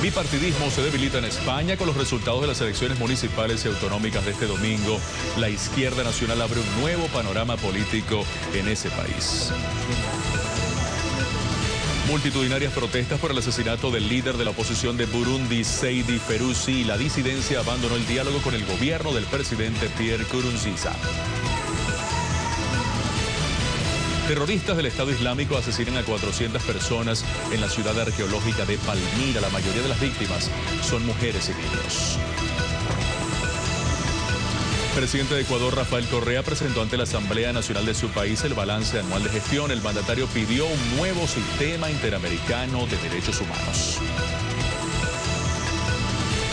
bipartidismo se debilita en España con los resultados de las elecciones municipales y autonómicas de este domingo. La izquierda nacional abre un nuevo panorama político en ese país. Multitudinarias protestas por el asesinato del líder de la oposición de Burundi, Seidi Feruzi, y la disidencia abandonó el diálogo con el gobierno del presidente Pierre Nkurunziza. Terroristas del Estado Islámico asesinan a 400 personas en la ciudad arqueológica de Palmira. La mayoría de las víctimas son mujeres y niños. El presidente de Ecuador, Rafael Correa, presentó ante la Asamblea Nacional de su país el balance anual de gestión. El mandatario pidió un nuevo sistema interamericano de derechos humanos.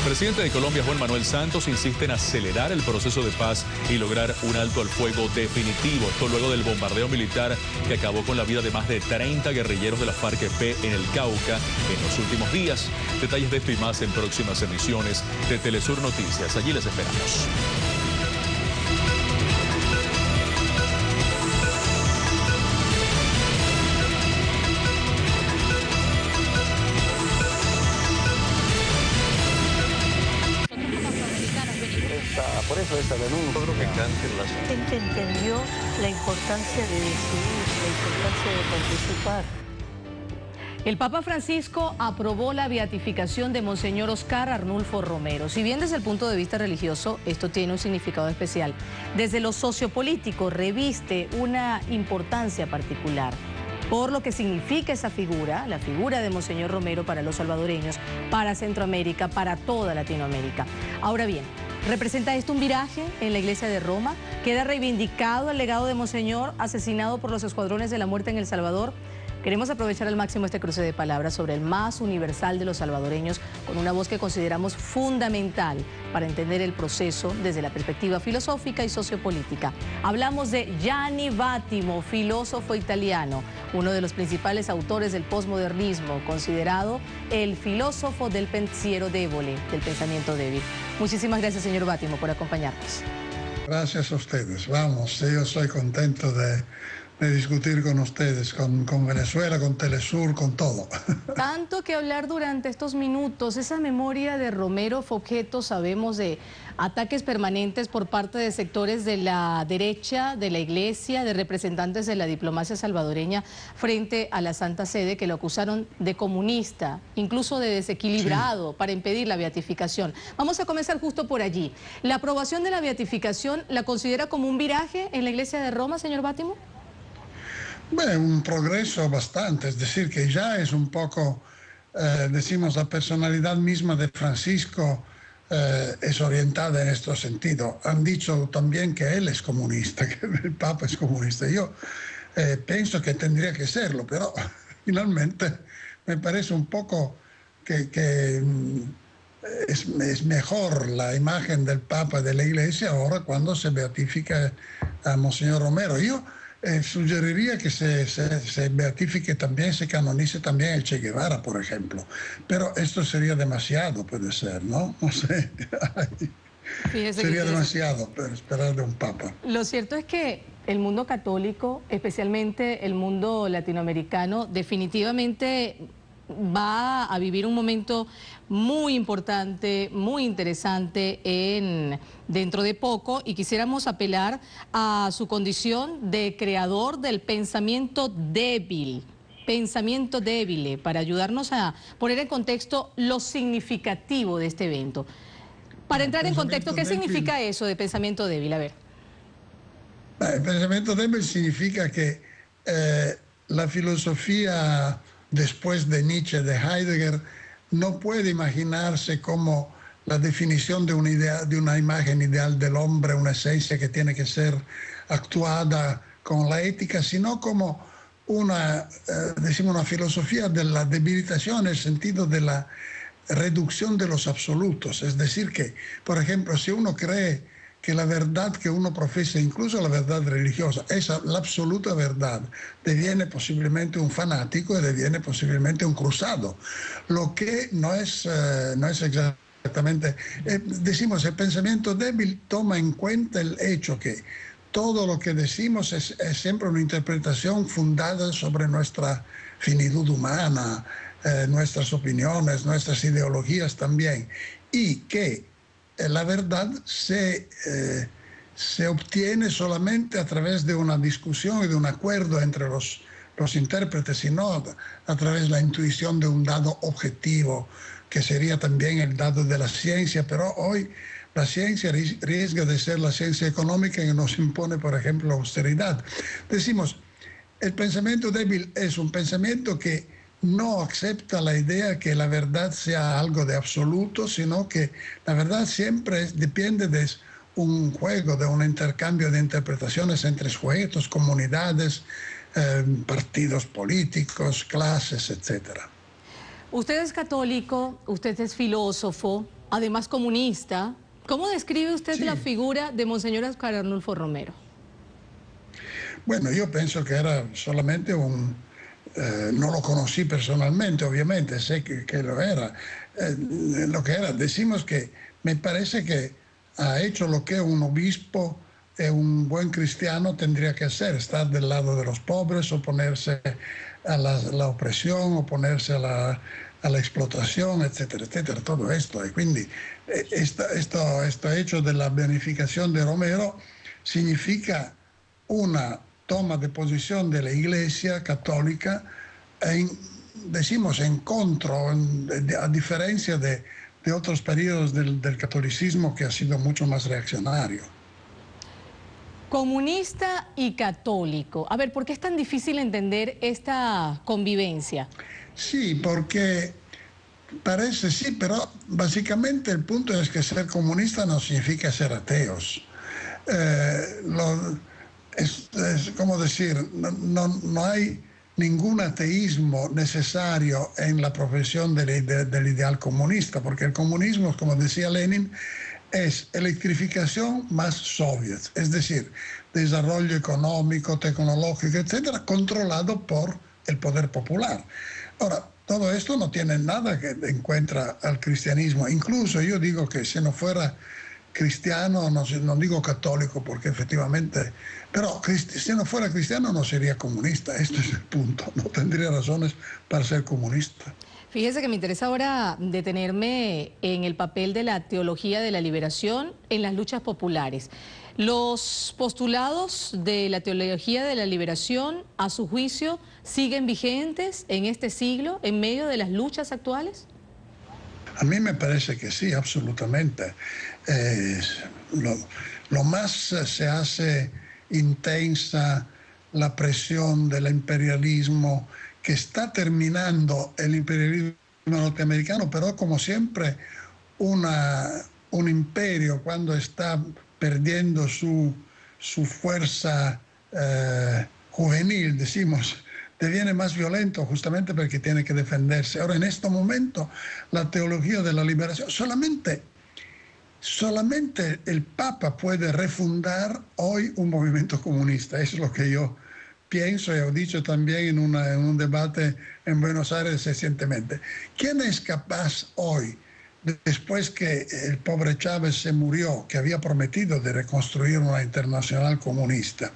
El presidente de Colombia, Juan Manuel Santos, insiste en acelerar el proceso de paz y lograr un alto al fuego definitivo. Esto luego del bombardeo militar que acabó con la vida de más de 30 guerrilleros de la FARC-EP en el Cauca en los últimos días. Detalles de esto y más en próximas ediciones de Telesur Noticias. Allí les esperamos. Por eso esta denuncia. Yo creo que canten las... Gente entendió la importancia de decidir, la importancia de participar. El Papa Francisco aprobó la beatificación de Monseñor Oscar Arnulfo Romero. Si bien desde el punto de vista religioso esto tiene un significado especial, desde lo sociopolítico reviste una importancia particular por lo que significa esa figura, la figura de Monseñor Romero para los salvadoreños, para Centroamérica, para toda Latinoamérica. Ahora bien, ¿representa esto un viraje en la Iglesia de Roma? ¿Queda reivindicado el legado de Monseñor asesinado por los escuadrones de la muerte en El Salvador? Queremos aprovechar al máximo este cruce de palabras sobre el más universal de los salvadoreños con una voz que consideramos fundamental para entender el proceso desde la perspectiva filosófica y sociopolítica. Hablamos de Gianni Vattimo, filósofo italiano, uno de los principales autores del posmodernismo, considerado el filósofo del pensiero debole, del pensamiento débil. Muchísimas gracias, señor Vattimo, por acompañarnos. Gracias a ustedes. Vamos, yo soy contento de discutir con ustedes, con Venezuela, con Telesur, con todo. Tanto que hablar durante estos minutos. Esa memoria de Romero fue objeto, sabemos, de ataques permanentes por parte de sectores de la derecha, de la Iglesia, de representantes de la diplomacia salvadoreña frente a la Santa Sede, que lo acusaron de comunista, incluso de desequilibrado, sí, para impedir la beatificación. Vamos a comenzar justo por allí. ¿La aprobación de la beatificación la considera como un viraje en la Iglesia de Roma, señor Vattimo? Bueno, un progreso bastante, es decir, que ya es un poco, decimos, la personalidad misma de Francisco es orientada en este sentido. Han dicho también que él es comunista, que el Papa es comunista. Yo pienso que tendría que serlo, pero finalmente me parece un poco que es mejor la imagen del Papa de la Iglesia ahora cuando se beatifica a Monseñor Romero. Yo sugeriría que se beatifique también, se canonice también el Che Guevara, por ejemplo. Pero esto sería demasiado, puede ser, ¿no? No sé. Sería demasiado esperar de un papa. Lo cierto es que el mundo católico, especialmente el mundo latinoamericano, definitivamente va a vivir un momento muy importante, muy interesante dentro de poco, y quisiéramos apelar a su condición de creador del pensamiento débil, para ayudarnos a poner en contexto lo significativo de este evento. Para entrar en contexto, ¿qué significa eso de pensamiento débil? A ver. El pensamiento débil significa que la filosofía después de Nietzsche, de Heidegger, no puede imaginarse como la definición de una idea, de una imagen ideal del hombre, una esencia que tiene que ser actuada con la ética, sino como una filosofía de la debilitación en el sentido de la reducción de los absolutos. Es decir que, por ejemplo, si uno cree que la verdad que uno profesa, incluso la verdad religiosa, es la absoluta verdad, deviene posiblemente un fanático y deviene posiblemente un cruzado. Lo que no es exactamente... decimos, el pensamiento débil toma en cuenta el hecho que todo lo que decimos es siempre una interpretación fundada sobre nuestra finitud humana, nuestras opiniones, nuestras ideologías también, y que la verdad se obtiene solamente a través de una discusión y de un acuerdo entre los intérpretes, y no a través de la intuición de un dado objetivo, que sería también el dado de la ciencia. Pero hoy la ciencia riesga de ser la ciencia económica que nos impone, por ejemplo, la austeridad. Decimos, el pensamiento débil es un pensamiento que no acepta la idea que la verdad sea algo de absoluto, sino que la verdad siempre depende de un juego, de un intercambio de interpretaciones entre sujetos, comunidades, partidos políticos, clases, etc. Usted es católico, usted es filósofo, además comunista. ¿Cómo describe usted la figura de Monseñor Óscar Arnulfo Romero? Bueno, yo pienso que era solamente no lo conocí personalmente, obviamente, sé que lo era. Decimos que me parece que ha hecho lo que un obispo, un buen cristiano tendría que hacer: estar del lado de los pobres, oponerse a la opresión, oponerse a la explotación, etcétera, etcétera, todo esto. Y quindi esto hecho de la beatificación de Romero significa una toma de posición de la Iglesia católica, decimos en contra, a diferencia de otros periodos del catolicismo, que ha sido mucho más reaccionario. Comunista y católico. A ver, ¿por qué es tan difícil entender esta convivencia? Sí, porque parece, sí, pero básicamente el punto es que ser comunista no significa ser ateos. Es como decir, no hay ningún ateísmo necesario en la profesión del ideal comunista, porque el comunismo, como decía Lenin, es electrificación más soviet, es decir, desarrollo económico, tecnológico, etcétera, controlado por el poder popular. Ahora, todo esto no tiene nada que encuentra al cristianismo. Incluso yo digo que si no fuera cristiano, no digo católico porque efectivamente, pero si no fuera cristiano no sería comunista. Este es el punto, no tendría razones para ser comunista. Fíjese que me interesa ahora detenerme en el papel de la teología de la liberación en las luchas populares. ¿Los postulados de la teología de la liberación, a su juicio, siguen vigentes en este siglo, en medio de las luchas actuales? A mí me parece que sí, absolutamente. Lo más se hace intensa la presión del imperialismo, que está terminando el imperialismo norteamericano, pero como siempre un imperio, cuando está perdiendo su fuerza juvenil, decimos, deviene más violento justamente porque tiene que defenderse. Ahora, en este momento, la teología de la liberación, solamente el Papa puede refundar hoy un movimiento comunista. Eso es lo que yo pienso y he dicho también en un debate en Buenos Aires recientemente. ¿Quién es capaz hoy, después que el pobre Chávez se murió, que había prometido de reconstruir una internacional comunista,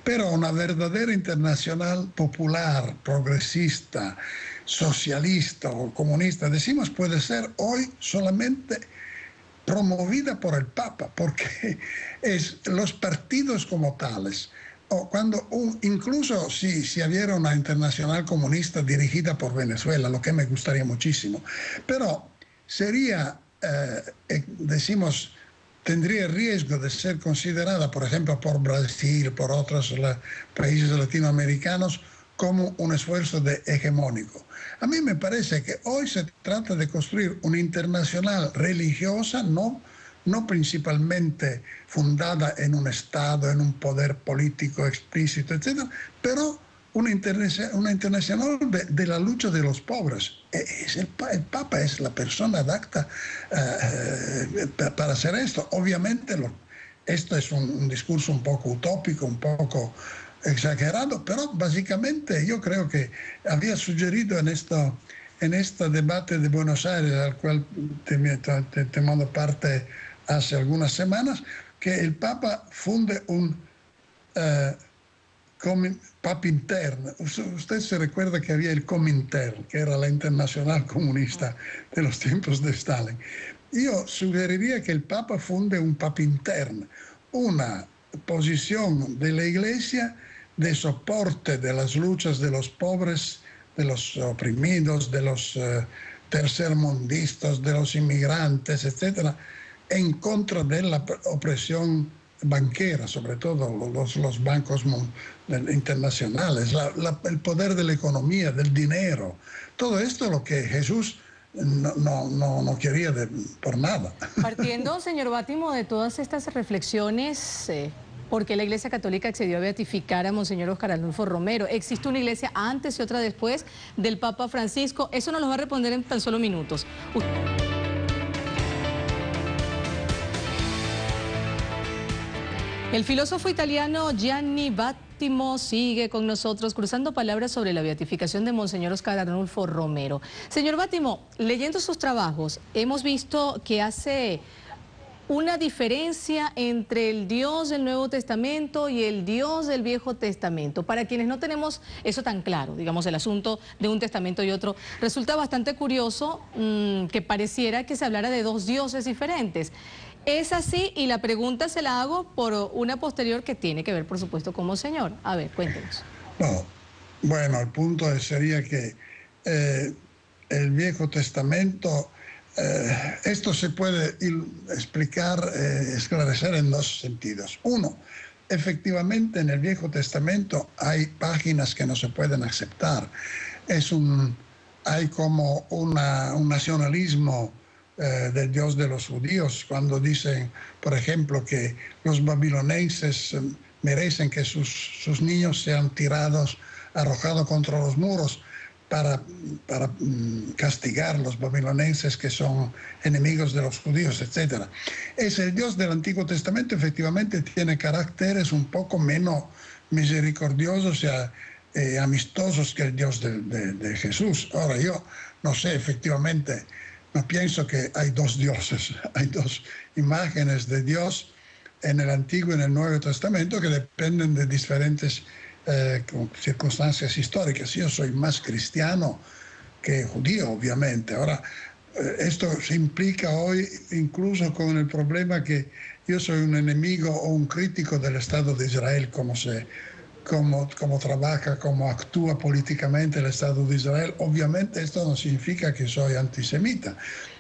pero una verdadera internacional popular, progresista, socialista o comunista, decimos, puede ser hoy solamente promovida por el Papa, porque los partidos como tales, o cuando incluso si hubiera una internacional comunista dirigida por Venezuela, lo que me gustaría muchísimo, pero sería, decimos, tendría riesgo de ser considerada, por ejemplo, por Brasil, por otros países latinoamericanos, como un esfuerzo hegemónico. A mí me parece que hoy se trata de construir una internacional religiosa, no principalmente fundada en un Estado, en un poder político explícito, etc., pero una internacional de la lucha de los pobres. El Papa es la persona adapta para hacer esto. Obviamente esto es un discurso un poco utópico, un poco exagerado, pero básicamente yo creo que había sugerido en este debate de Buenos Aires, al cual te tomado parte hace algunas semanas, que el Papa funde un Papintern. Usted se recuerda que había el Comintern, que era la Internacional Comunista de los tiempos de Stalin. Yo sugeriría que el Papa funde un Papintern, una posición de la Iglesia de soporte de las luchas de los pobres, de los oprimidos, de los tercermundistas, de los inmigrantes, etcétera, en contra de la opresión banquera, sobre todo los bancos internacionales, el poder de la economía, del dinero. Todo esto es lo que Jesús no quería por nada. Partiendo, señor Bátimo, de todas estas reflexiones, ¿por qué la Iglesia Católica accedió a beatificar a Monseñor Óscar Arnulfo Romero? ¿Existe una iglesia antes y otra después del Papa Francisco? Eso nos lo va a responder en tan solo minutos. El filósofo italiano Gianni Bátimo sigue con nosotros cruzando palabras sobre la beatificación de Monseñor Óscar Arnulfo Romero. Señor Bátimo, leyendo sus trabajos, hemos visto que hace una diferencia entre el Dios del Nuevo Testamento y el Dios del Viejo Testamento. Para quienes no tenemos eso tan claro, digamos, el asunto de un testamento y otro, resulta bastante curioso que pareciera que se hablara de dos dioses diferentes. Es así, y la pregunta se la hago por una posterior que tiene que ver, por supuesto, con Monseñor. A ver, cuéntenos. No, bueno, el punto sería que el Viejo Testamento, esto se puede explicar, esclarecer en dos sentidos. Uno, efectivamente en el Viejo Testamento hay páginas que no se pueden aceptar. Hay como un nacionalismo del Dios de los judíos, cuando dicen, por ejemplo, que los babilonenses merecen que sus niños sean tirados, arrojados contra los muros para castigar a los babilonenses que son enemigos de los judíos, etc. Es el Dios del Antiguo Testamento, efectivamente tiene caracteres un poco menos misericordiosos y amistosos que el Dios de Jesús. Ahora, yo no sé, efectivamente, no pienso que hay dos dioses, hay dos imágenes de Dios en el Antiguo y en el Nuevo Testamento que dependen de diferentes circunstancias históricas. Yo soy más cristiano que judío, obviamente. Ahora, esto se implica hoy incluso con el problema que yo soy un enemigo o un crítico del Estado de Israel, cómo trabaja, cómo actúa políticamente el Estado de Israel. Obviamente esto no significa que soy antisemita,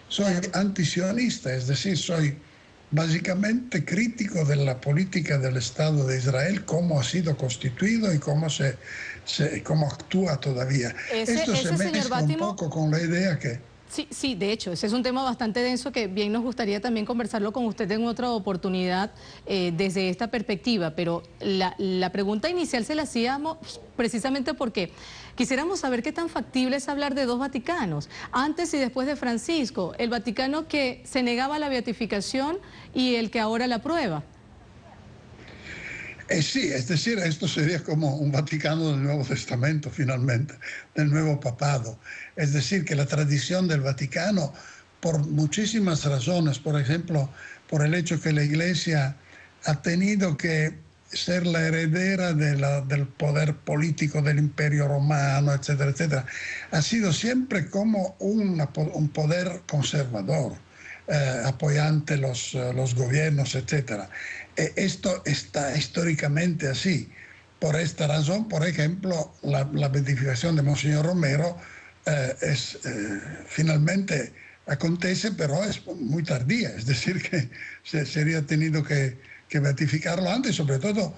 soy antisionista, es decir, soy básicamente crítico de la política del Estado de Israel, cómo ha sido constituido y cómo actúa todavía. Esto se mezcla un poco con la idea que... Sí, de hecho, ese es un tema bastante denso que bien nos gustaría también conversarlo con usted en otra oportunidad desde esta perspectiva, pero la pregunta inicial se la hacíamos precisamente porque quisiéramos saber qué tan factible es hablar de dos Vaticanos, antes y después de Francisco, el Vaticano que se negaba a la beatificación y el que ahora la aprueba. Sí, es decir, esto sería como un Vaticano del Nuevo Testamento, finalmente, del nuevo papado. Es decir, que la tradición del Vaticano, por muchísimas razones, por ejemplo, por el hecho que la Iglesia ha tenido que ser la heredera del poder político del Imperio Romano, etcétera, etcétera, ha sido siempre como un poder conservador, apoyante los gobiernos, etcétera. Esto está históricamente así. Por esta razón, por ejemplo, la beatificación de Monseñor Romero finalmente acontece, pero es muy tardía. Es decir, que se sería tenido que beatificarlo antes, sobre todo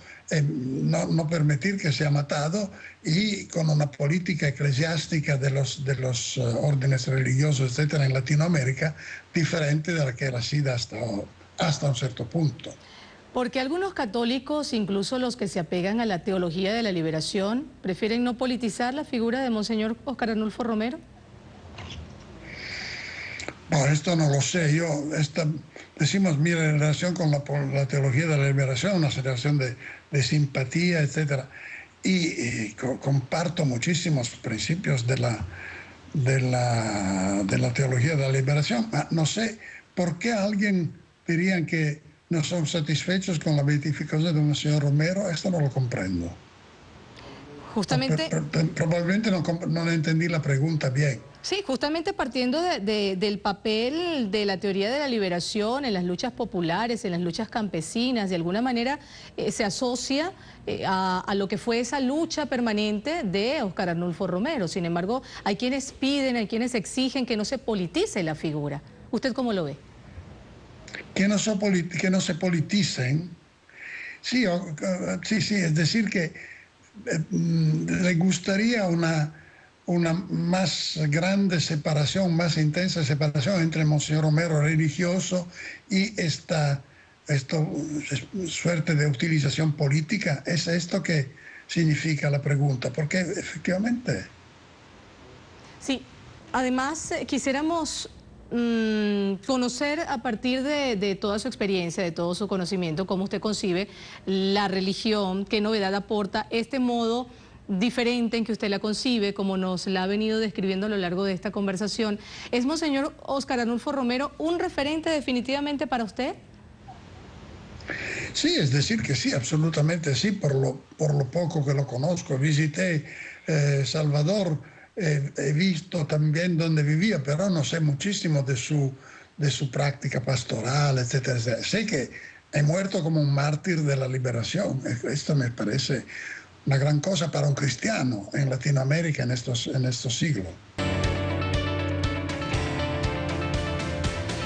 no permitir que sea matado, y con una política eclesiástica de los órdenes religiosos, etcétera, en Latinoamérica, diferente de la que era sido hasta un cierto punto. Porque algunos católicos, incluso los que se apegan a la teología de la liberación, prefieren no politizar la figura de Monseñor Óscar Arnulfo Romero. Bueno, esto no lo sé. Decimos mi relación con la teología de la liberación, una relación de simpatía, etcétera. Y comparto muchísimos principios de la teología de la liberación. No sé por qué alguien dirían que no son satisfechos con la beatificación de Monseñor Romero. Esto no lo comprendo. Justamente... Probablemente no entendí la pregunta bien. Sí, justamente partiendo del papel de la teoría de la liberación en las luchas populares, en las luchas campesinas, de alguna manera se asocia a lo que fue esa lucha permanente de Óscar Arnulfo Romero. Sin embargo, hay quienes piden, hay quienes exigen que no se politice la figura. ¿Usted cómo lo ve? Que no se politicen. Sí, es decir que le gustaría una más grande separación, más intensa separación entre Monseñor Romero religioso y esta suerte de utilización política. ¿Es esto que significa la pregunta? Porque efectivamente... Sí, además quisiéramos conocer a partir de toda su experiencia, de todo su conocimiento, cómo usted concibe la religión, qué novedad aporta este modo diferente en que usted la concibe, como nos la ha venido describiendo a lo largo de esta conversación. ¿Es Monseñor Óscar Arnulfo Romero un referente definitivamente para usted? Sí, es decir que sí, absolutamente sí, por lo poco que lo conozco. Visité Salvador, he visto también dónde vivía, pero no sé muchísimo de su práctica pastoral, etcétera, etcétera. Sé que he muerto como un mártir de la liberación. Esto me parece una gran cosa para un cristiano en Latinoamérica en estos siglos.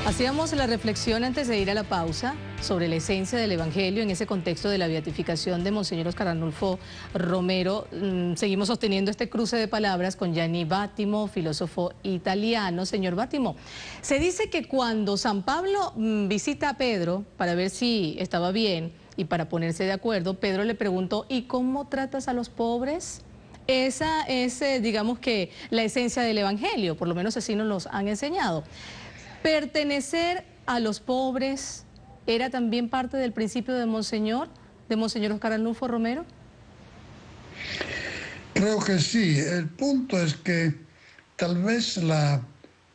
Hacíamos la reflexión antes de ir a la pausa sobre la esencia del Evangelio en ese contexto de la beatificación de Monseñor Óscar Arnulfo Romero. Seguimos sosteniendo este cruce de palabras con Gianni Vattimo, filósofo italiano. Señor Vattimo, se dice que cuando San Pablo visita a Pedro para ver si estaba bien y para ponerse de acuerdo, Pedro le preguntó: ¿y cómo tratas a los pobres? Esa es, digamos que, la esencia del Evangelio, por lo menos así nos los han enseñado. ¿Pertenecer a los pobres era también parte del principio de Monseñor Óscar Arnulfo Romero? Creo que sí. El punto es que tal vez la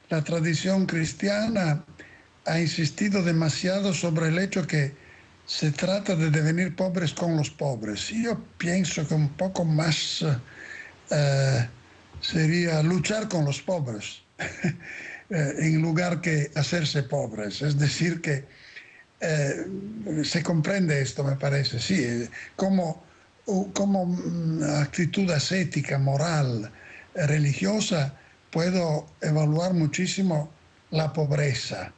tradición cristiana ha insistido demasiado sobre el hecho que se trata de devenir pobres con los pobres. Y yo pienso que un poco más sería luchar con los pobres. En lugar que hacerse pobres. Es decir que se comprende esto, me parece, sí, como actitud ascética, moral, religiosa, puedo evaluar muchísimo la pobreza,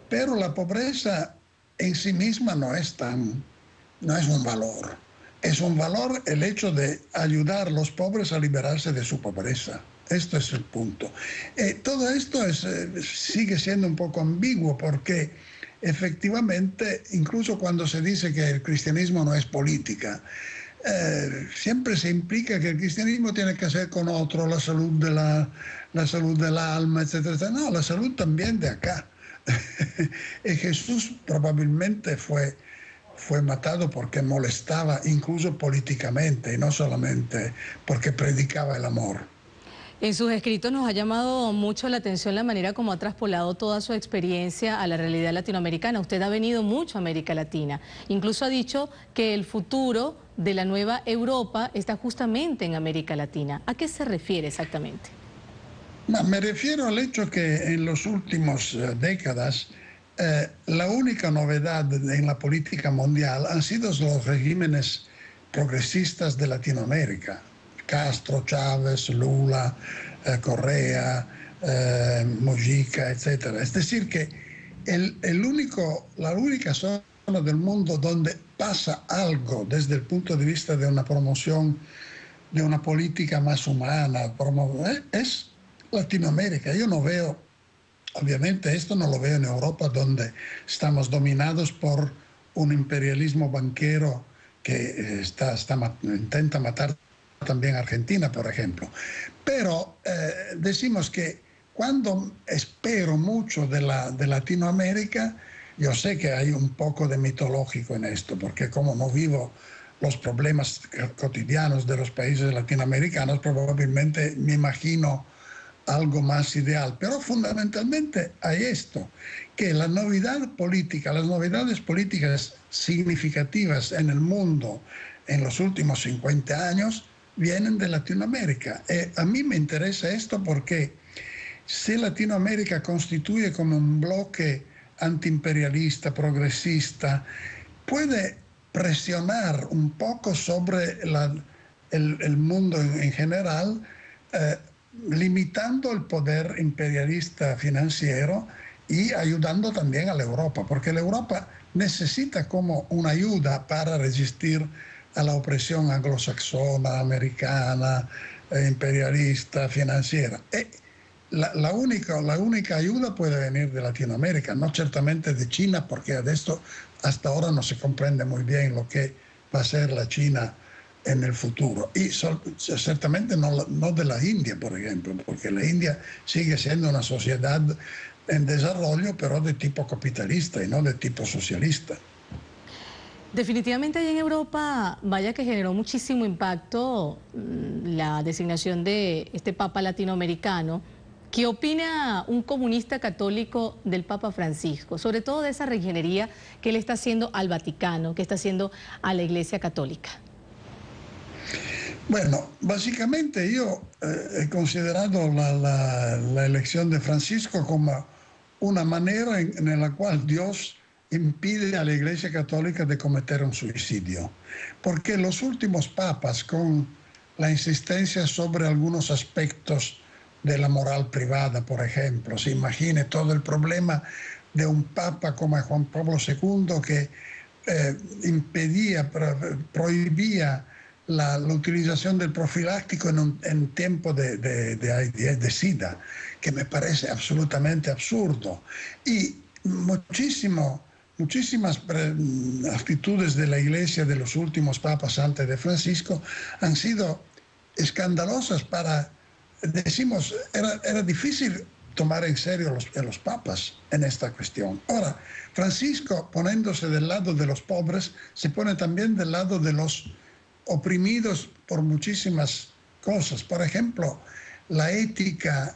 pero la pobreza en sí misma no es un valor. Es un valor el hecho de ayudar a los pobres a liberarse de su pobreza. Esto es el punto. Todo esto sigue siendo un poco ambiguo porque efectivamente, incluso cuando se dice que el cristianismo no es política, siempre se implica que el cristianismo tiene que hacer con otro, la salud del alma, etcétera, etcétera. No, la salud también de acá. Jesús probablemente fue matado porque molestaba incluso políticamente y no solamente porque predicaba el amor. En sus escritos nos ha llamado mucho la atención la manera como ha traspolado toda su experiencia a la realidad latinoamericana. Usted ha venido mucho a América Latina. Incluso ha dicho que el futuro de la nueva Europa está justamente en América Latina. ¿A qué se refiere exactamente? Me refiero al hecho que en las últimas décadas la única novedad en la política mundial han sido los regímenes progresistas de Latinoamérica. Castro, Chávez, Lula, Correa, Mujica, etc. Es decir que la única zona del mundo donde pasa algo desde el punto de vista de una promoción de una política más humana es Latinoamérica. Yo no veo, obviamente esto no lo veo en Europa, donde estamos dominados por un imperialismo banquero que intenta matar también Argentina, por ejemplo. Pero decimos que cuando espero mucho de Latinoamérica, yo sé que hay un poco de mitológico en esto, porque como no vivo los problemas cotidianos de los países latinoamericanos, probablemente me imagino algo más ideal. Pero fundamentalmente hay esto, que las novedades políticas significativas en el mundo en los últimos 50 años vienen de Latinoamérica. A mí me interesa esto porque si Latinoamérica constituye como un bloque antiimperialista, progresista, puede presionar un poco sobre el mundo en general, limitando el poder imperialista financiero y ayudando también a la Europa, porque la Europa necesita como una ayuda para resistir a la opresión anglosaxona, americana, imperialista, financiera. La única ayuda puede venir de Latinoamérica, no certamente de China, porque de esto hasta ahora no se comprende muy bien lo que va a ser la China en el futuro. Y certamente no de la India, por ejemplo, porque la India sigue siendo una sociedad en desarrollo, pero de tipo capitalista y no de tipo socialista. Definitivamente allá en Europa, vaya que generó muchísimo impacto la designación de este Papa latinoamericano. ¿Qué opina un comunista católico del Papa Francisco, sobre todo de esa reingeniería que él está haciendo al Vaticano, que está haciendo a la Iglesia Católica? Bueno, básicamente yo he considerado la elección de Francisco como una manera en la cual Dios impide a la Iglesia Católica de cometer un suicidio. Porque los últimos papas, con la insistencia sobre algunos aspectos de la moral privada, por ejemplo, se imagine todo el problema de un papa como Juan Pablo II que prohibía la utilización del profiláctico en tiempo de SIDA, que me parece absolutamente absurdo. Y muchísimas actitudes de la Iglesia de los últimos papas antes de Francisco han sido escandalosas decimos, era difícil tomar en serio a los papas en esta cuestión. Ahora, Francisco, poniéndose del lado de los pobres, se pone también del lado de los oprimidos por muchísimas cosas. Por ejemplo, la ética.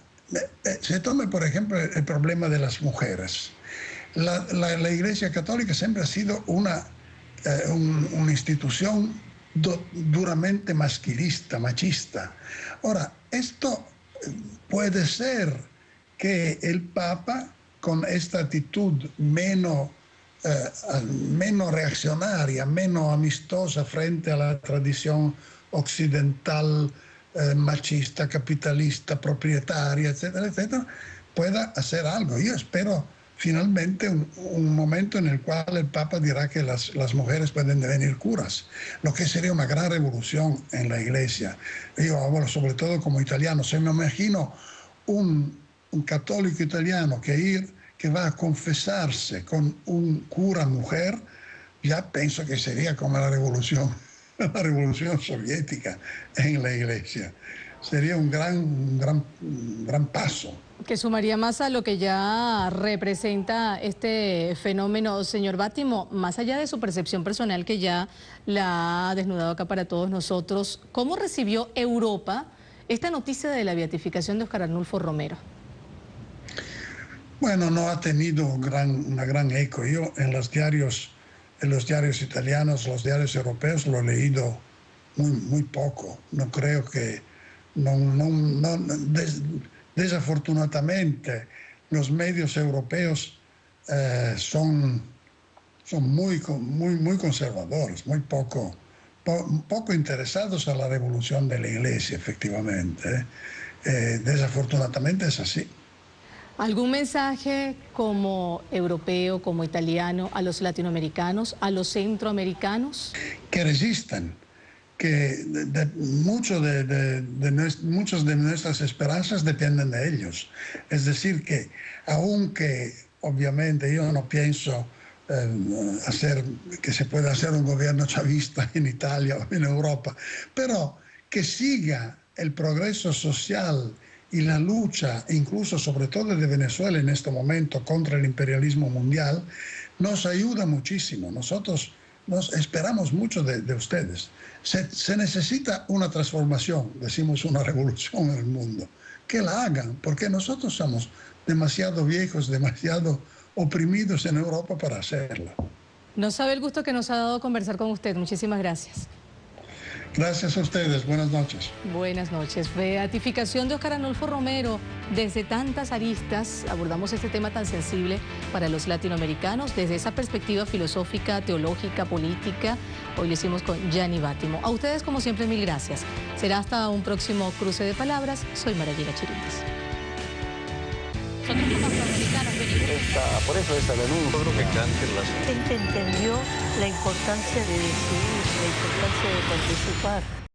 Se tome, por ejemplo, el problema de las mujeres. La Iglesia Católica siempre ha sido una institución duramente masculista, machista. Ahora, esto puede ser que el Papa, con esta actitud menos reaccionaria, menos amistosa frente a la tradición occidental, machista, capitalista, propietaria, etcétera, etcétera, pueda hacer algo. Yo espero finalmente un momento en el cual el Papa dirá que las mujeres pueden devenir curas, lo que sería una gran revolución en la Iglesia. Yo hablo sobre todo como italiano, se me imagino un católico italiano que va a confesarse con un cura mujer, ya pienso que sería como la revolución soviética en la Iglesia. Sería un gran paso. Que sumaría más a lo que ya representa este fenómeno. Señor Bátimo, más allá de su percepción personal que ya la ha desnudado acá para todos nosotros, ¿cómo recibió Europa esta noticia de la beatificación de Óscar Arnulfo Romero? Bueno, no ha tenido una gran eco. Yo en los diarios italianos, los diarios europeos, lo he leído muy poco. No creo que... Desafortunadamente, los medios europeos son muy conservadores, poco interesados a la revolución de la Iglesia, efectivamente. Desafortunadamente es así. ¿Algún mensaje como europeo, como italiano, a los latinoamericanos, a los centroamericanos? Que resistan, que muchas de nuestras esperanzas dependen de ellos. Es decir, que aunque obviamente yo no pienso que se pueda hacer un gobierno chavista en Italia o en Europa, pero que siga el progreso social y la lucha, incluso sobre todo de Venezuela en este momento, contra el imperialismo mundial, nos ayuda muchísimo. Nosotros nos esperamos mucho de ustedes. Se necesita una transformación, decimos una revolución en el mundo. Que la hagan, porque nosotros somos demasiado viejos, demasiado oprimidos en Europa para hacerla. No sabe el gusto que nos ha dado conversar con usted. Muchísimas gracias. Gracias a ustedes. Buenas noches. Buenas noches. Beatificación de Óscar Arnulfo Romero. Desde tantas aristas abordamos este tema tan sensible para los latinoamericanos, desde esa perspectiva filosófica, teológica, política. Hoy lo hicimos con Gianni Bátimo. A ustedes, como siempre, mil gracias. Será hasta un próximo cruce de palabras. Soy Marayega Chirimbes. Nosotros como afroamericanos venimos. Por eso esa denuncia. Yo creo que canten las... Gente entendió la importancia de decidir, la importancia de participar.